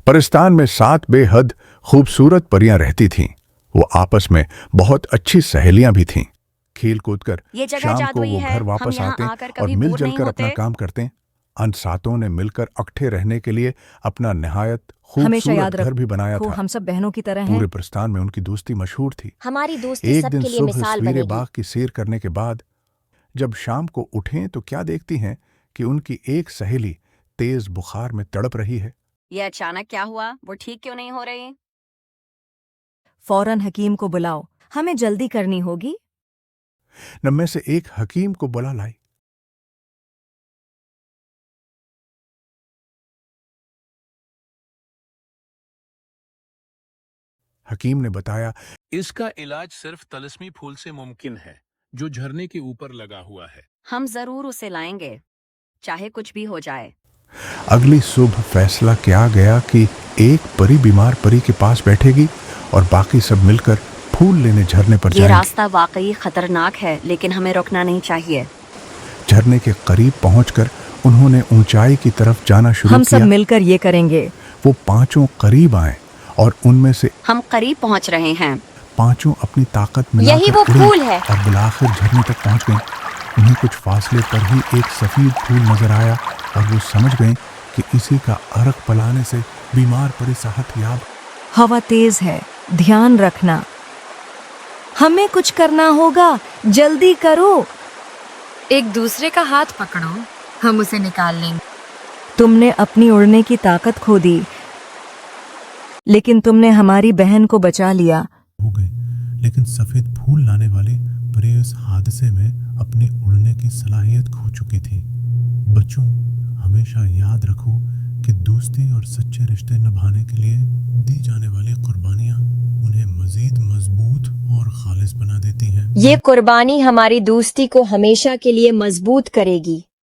परिस्तान में 7 बेहद खूबसूरत परियां रहती थीं। वो आपस में बहुत अच्छी सहेलियां भी थीं। खेल कूद कर ये जगह शाम को जादुई वो है। घर हम वापस यहाँ आते आकर और कभी बोर मिलजुल नहीं कर अपना होते। काम करते। अन सातों ने मिलकर इकट्ठे रहने के लिए अपना निहायत हमेशा खूबसूरत याद घर भी बनाया रखो, था। हम सब बहनों की तरह हैं। पूरे परिस्तान में उनकी दोस्ती मशहूर थी। हमारी दोस्ती एक दिन सबके लिए सुबह मिसाल सवेरे बनेगी। बाग की सैर करने के बाद जब शाम को उठें तो क्या देखती हैं कि उनकी एक सहेली तेज बुखार में तड़प रही है। ये अचानक क्या हुआ? वो ठीक क्यों नहीं हो रही? फौरन हकीम को बुलाओ, हमें जल्दी करनी होगी। न में से एक हकीम को बुला लाई। हकीम ने बताया, इसका इलाज सिर्फ तलस्मी फूल से मुमकिन है, जो झरने के ऊपर लगा हुआ है। हम जरूर उसे लाएंगे, चाहे कुछ भी हो जाए। अगली सुबह फैसला किया गया कि एक परी बीमार परी के पास बैठेगी और बाकी सब मिलकर फूल लेने झरने पर ये जाएंगे। रास्ता वाकई खतरनाक है, लेकिन हमें रुकना नहीं चाहिए। झरने के करीब पहुंचकर उन्होंने ऊंचाई की तरफ जाना शुरू हम किया। सब मिलकर ये करेंगे। वो पांचों करीब आए और उनमें से हम करीब पहुंच रहे हैं। पांचों अपनी ताकत मिलाकर यही वो उड़े फूल है। और बिलाखिर झरने तक पहुंच गए। उन्हें कुछ फासले पर ही एक सफेद फूल नजर आया और वो समझ गए कि इसी का अर्क पलाने से बीमार परी सेहत याब। हवा तेज है, ध्यान रखना। हमें कुछ करना होगा, जल्दी करो। एक दूसरे का हाथ पकड़ो, हम उसे निकाल लेंगे। तुमने अपनी उड़ने की ताकत खो दी, लेकिन तुमने हमारी बहन को बचा लिया। हो गए, लेकिन सफेद फूल लाने वाली परी उस हादसे में अपनी उड़ने की सलाहियत खो चुकी थी। बच्चों, हमेशा याद रखो कि दोस्ती और सच्चे रिश्ते निभाने के लिए दी जाने वाली कुर्बानियां उन्हें मजीद मजबूत और खालिस बना देती हैं। ये कुर्बानी हमारी दोस्ती को हमेशा के लिए मजबूत करेगी।